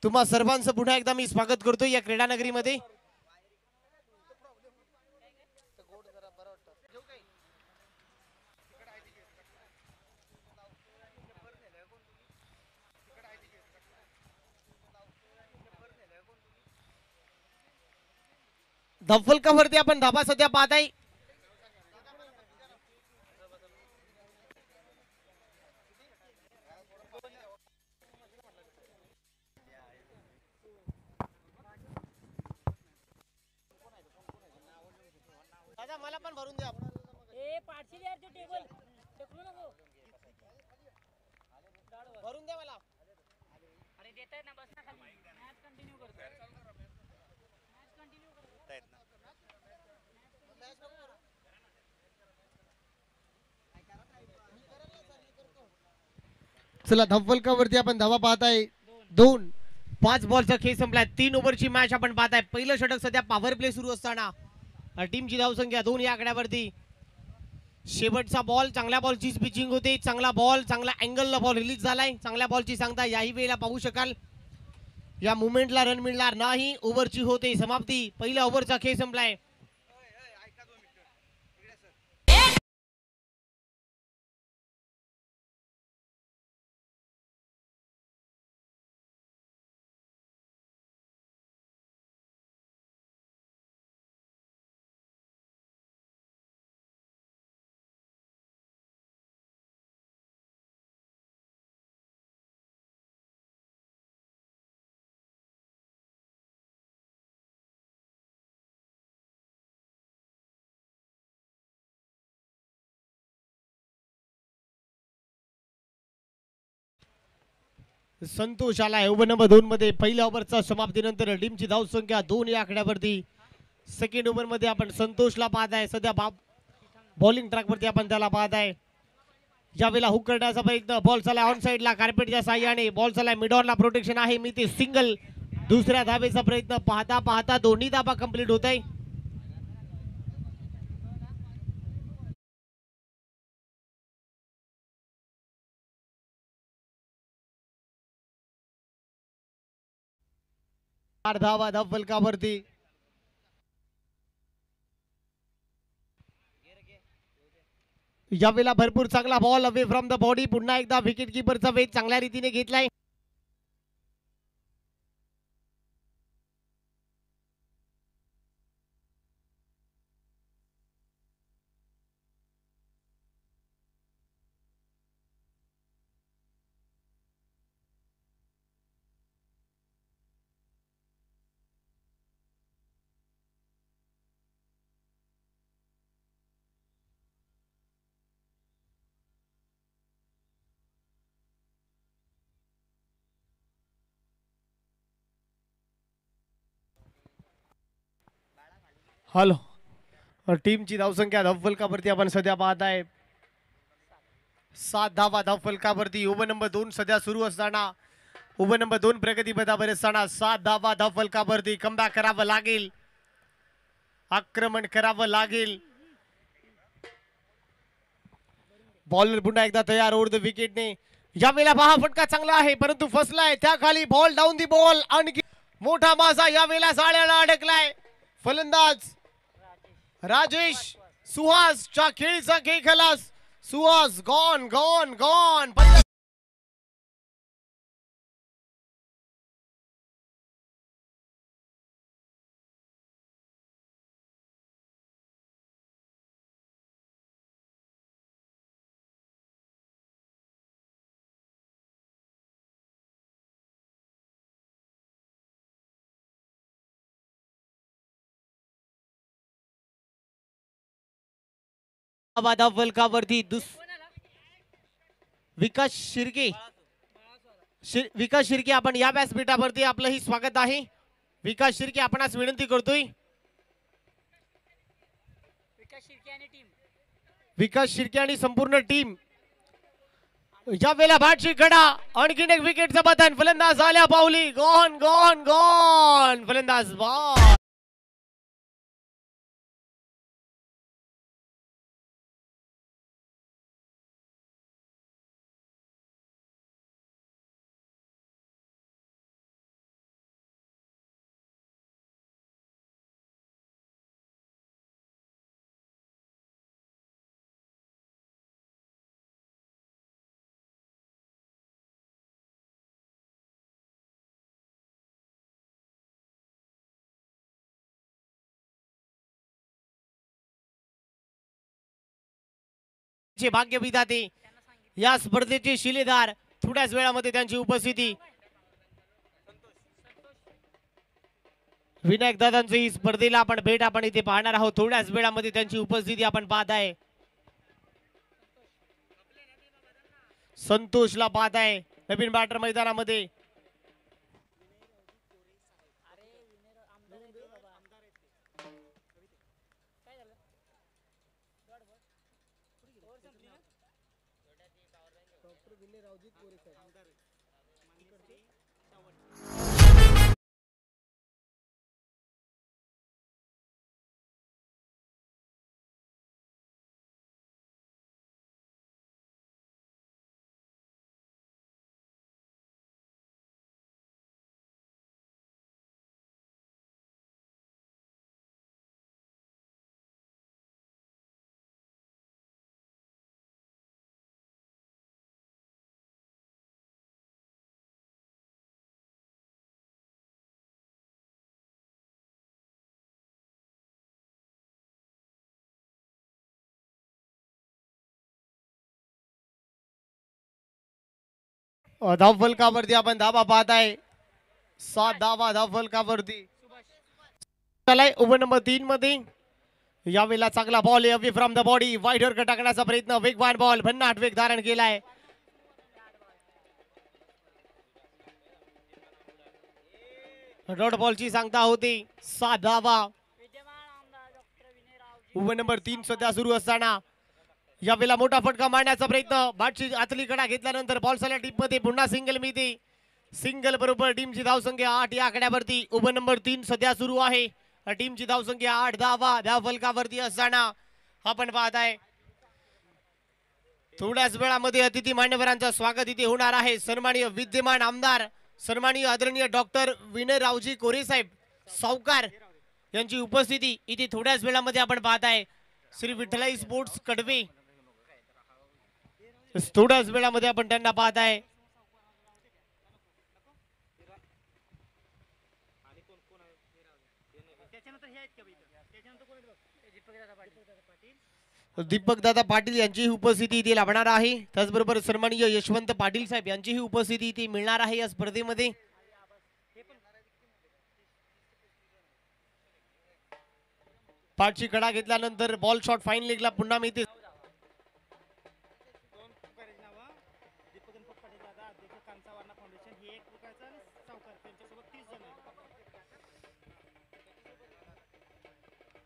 तुम्हा सर्वांचं पुन्हा एकदा मी स्वागत करतो या क्रीडा नगरीमध्ये. धफलकावरती आपण धाबा सध्या पाहत आहे. दादा मला पण भरून द्या. भरून द्या मला. अरे देतायत ना, बस ना खाली. मॅच कंटिन्यू करतो. मॅच कंटिन्यू करतायत ना. चला धफलकावरती आपण धावा पाहत आहे. 2-5 बॉलचा खेळ संपलाय. 3 ओव्हरची मॅच आपण पाहत आहे. पहिलं षटक सध्या पॉवर प्ले सुरू असताना टीमची धावसंख्या 2 या आकड्यावरती. शेवटचा बॉल, चांगल्या बॉलची पिचिंग होते. चांगला बॉल, चांगला अँगलला बॉल रिलीज झालाय. चांगल्या बॉलची सांगता याही वेळेला पाहू शकाल. या मुवमेंटला रन मिळणार नाही. ओव्हरची होते समाप्ती. पहिल्या ओव्हरचा खेळ संपलाय. संतोष आलाय ओव्हर नंबर 2 मध्ये. पहिल्या ओव्हरचा समाप्तीनंतर टीमची धावसंख्या 2 या आकड्यावरती. सेकंड ओव्हर मध्ये आपण संतोषला पाहत आहे. सध्या बॉलिंग ट्रॅकवरती आपण त्याला पाहत आहे. ज्यावेळेला हुक करण्याचा प्रयत्न. बॉल चला ऑन साइडला कार्पेटच्या साह्याने. बॉल चला मिड ऑनला प्रोटेक्शन आहे. मी ते सिंगल. दुसऱ्या धावेचा प्रयत्न. पाहता पाहता दोन्ही धाबा कंप्लीट होत आहे. धावा धफलकावरती. यावेळेला भरपूर चांगला ball away from the body. पुन्हा एकदा विकेट किपरचा वेध चांगल्या रीतीने घेतलाय. हॅलो. टीमची धावसंख्या धफलकावरती आपण सध्या पाहत आहे. 7 धावा धफलकावरती. ओव्हर नंबर 2 सध्या सुरू असताना. ओव्हर नंबर 2 प्रगती पथावर असताना 7 धावा धफलकावरती. कमबॅक करावं लागेल. आक्रमण करावं लागेल. बॉलर पुन्हा एकदा तयार ओव्हर द विकेटने. यावेळेला पहा फटका चांगला आहे परंतु फसलाय. त्या खाली बॉल डाऊन दी बॉल. आणखी मोठा मासा यावेळेला जाळ्याला अडकलाय. फलंदाज राजेश सुहासच्या खेळीचा खेळ खलास. Suhas gone gone gone. फलकावरती विकास शिर्के. विकास शिर्के आपण या व्यासपीठावरती आपलंही स्वागत आहे. विकास शिर्के आपणास विनंती करतोय. विकास शिर्के आणि संपूर्ण टीम. या वेळेला बॅटची कडा. आणखीन एक विकेटचं बटन. फलंदाज आल्या पावली. Gone gone gone. फलंदाज बॉल. चे भाग्य विधाते या स्पर्धेचे शिलेदार थोड्याच वेळामध्ये त्यांची उपस्थिती. विनायक दादांची ही स्पर्धेला आपण भेट आपण इथे पाहणार आहोत. थोड्याच वेळामध्ये त्यांची उपस्थिती आपण पाहत आहे. संतोषला पाहत आहे नवीन बॅटर मैदानामध्ये. धाव फलकावरती आपण धावा पाहत आहे. 7 धावा धाव फलकावरती. ओव्हर नंबर 3 मध्ये यावेळेला चांगला ball away from the body वाईडर टाकण्याचा प्रयत्न. वेगवान बॉल भन्नाट वेग धारण केलाय. डॉट बॉलची सांगता होती. 7 धावा. ओव्हर नंबर 3 सध्या सुरू असताना यावेळेला मोठा फटका मारण्याचा प्रयत्न. बॅटची आतली कडा घेतल्यानंतर बॉल साल्या टीप मध्ये पुन्हा सिंगल मिळते. सिंगल बरोबर टीमची धावसंख्या 8 या आकड्यावरती. ओव्हर नंबर 3 सध्या सुरू आहे. टीमची धावसंख्या 8 धावा धाव फलकावरती असताना आपण पाहत आहे. थोड्याच वेळामध्ये अतिथी मान्यवरांचं स्वागत इथे होणार आहे. सन्माननीय विद्यमान आमदार सन्माननीय आदरणीय डॉक्टर विनय रावजी कोरे साहेब सावकार यांची उपस्थिती इथे थोड्याच वेळामध्ये आपण पाहत आहे. श्री विठ्ठलाई स्पोर्ट्स कडवे थोड्याच वेळामध्ये आपण त्यांना पाहत आहे. दीपक दादा पाटील यांची उपस्थिती इथे लाभणार आहे. त्याचबरोबर सन्माननीय यशवंत पाटील साहेब यांची उपस्थिती इथे मिळणार आहे या स्पर्धेमध्ये. पाठची कडा घेतल्यानंतर बॉल शॉट फाईन लेगला पुन्हा मिळते.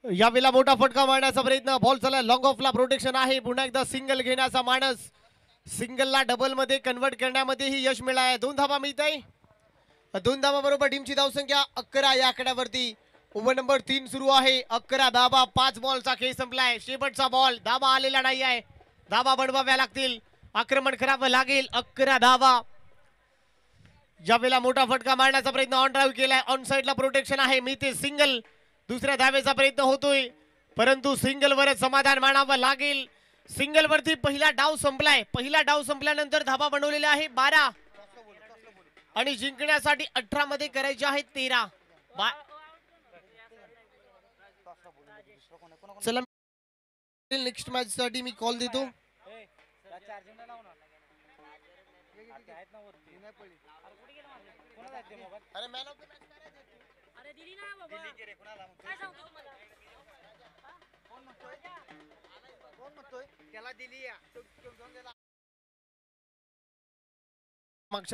यावेळेला मोठा फटका मारण्याचा प्रयत्न. बॉल चला लॉंग ऑफला प्रोटेक्शन आहे. पुन्हा एकदा सिंगल घेण्याचा मानस. सिंगलला डबल मध्ये कन्वर्ट करण्यामध्ये ही यश मिळाले. 2 धावा मिळत आहे. 2 धावा बरोबर टीमची धावसंख्या 11 या आकड्यावरती. ओव्हर नंबर 3 सुरू आहे. 11 धावा. 5 बॉलचा खेळ संपलाय. शेवटचा बॉल धावा आलेला नाही आहे. धावा बनवाव्या लागतील. आक्रमण करावं लागेल. 11 धावा. ज्यावेळेला मोठा फटका मारण्याचा प्रयत्न ऑन ड्राईव्ह केलाय. ऑन साइडला प्रोटेक्शन आहे. मी ते सिंगल दुसऱ्या धावेचा प्रयत्न होतोय परंतु सिंगल वरच समाधान मानावं लागेल. सिंगल वरती पहिला डाव संपलाय. पहिला डाव संपल्यानंतर धावा बनवलेल्या आहे 12 आणि जिंकण्यासाठी 18 मध्ये करायचे आहेत 13. चला नेक्स्ट मॅच साठी मी कॉल देतो. अरे मॅन ऑफ द मॅच अरे दिली ना बाबा. काय सांगतो तुम्हाला? कोण म्हणतोय त्याला दिली या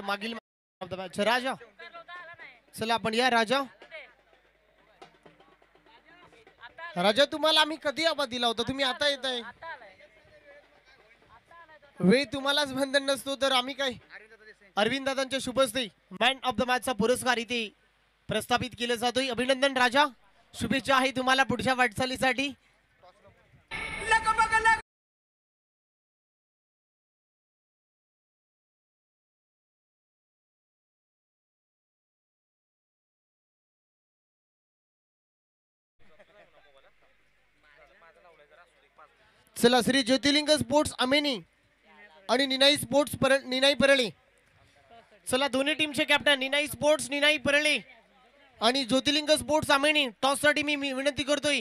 मागील ऑफ द मॅच राजा. चला आपण या राजा. राजा तुम्हाला आम्ही कधी आवाज दिला होता? तुम्ही आता येत आहे. वेळ तुम्हालाच बंधन नसतो तर आम्ही काय. अरविंद दादांच्या शुभस्ते मॅन ऑफ द मॅचचा पुरस्कार इथे प्रस्थापित केला जातोय. अभिनंदन राजा. शुभेच्छा आहे तुम्हाला पुढच्या वाटचालीसाठी. चला श्री ज्योतिर्लिंग स्पोर्ट्स अमेनी आणि निनाई स्पोर्ट्स निनाई परळी. चला दोन्ही टीमचे कॅप्टन निनाई स्पोर्ट्स निनाई परळी आणि ज्योतिर्लिंग स्पोर्ट्स अमेनी टॉस साठी मी विनंती करतोय.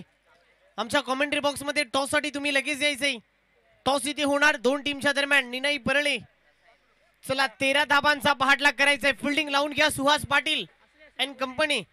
आमच्या कमेंट्री बॉक्स मध्ये टॉस साठी तुम्ही लगेच यायचंय. टॉस इथे होणार दोन टीमच्या दरम्यान. निनाई परळे चला 13 धाबांचा पाठलाग करायचा आहे. फिल्डिंग लावून घ्या Suhas Patil and company.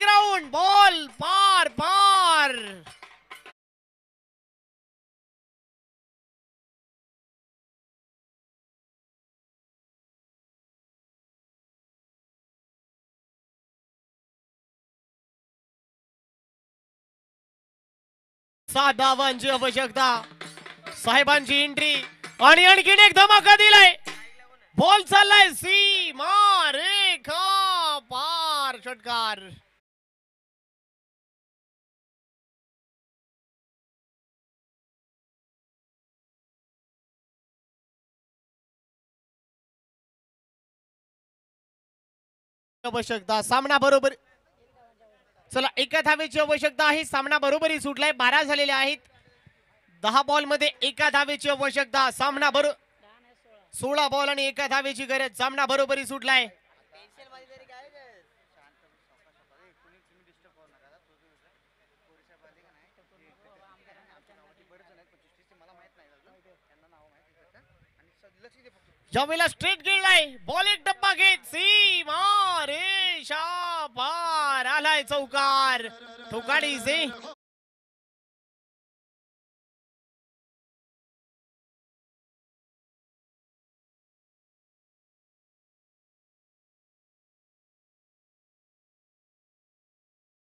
Ground ball पार पार. सात धावांची आवश्यकता. साहेबांची एंट्री आणि आणखीन एक धमाका दिलाय. बॉल चाललाय सीमा रेखा पार. षटकार. आवश्यकता सामना बरोबर. चला एका धावेची आवश्यकता आहे. सामना बरोबरी सुटलाय. 12 झालेले आहेत. 10 बॉल मध्ये एका धावेची आवश्यकता. सामना बरोबर 16 बॉल आणि एका धावेची गरज. सामना बरोबरी सुटलाय. पेन्सिल मध्ये तरी काय शांत तुम्ही डिस्टर्ब होणार आता पोलिसा बाधी का नाही आमच्या नावाची बरेच जण आहेत 25-30 मला माहित नाही अजून त्यांना नाव माहिती आणि लक्ष दे फक्त. यावेळेला स्ट्रेट गेलाय. बॉल एक डब्बा घेत सीमा रेषा पार. आलाय चौकार. ठोकाडी से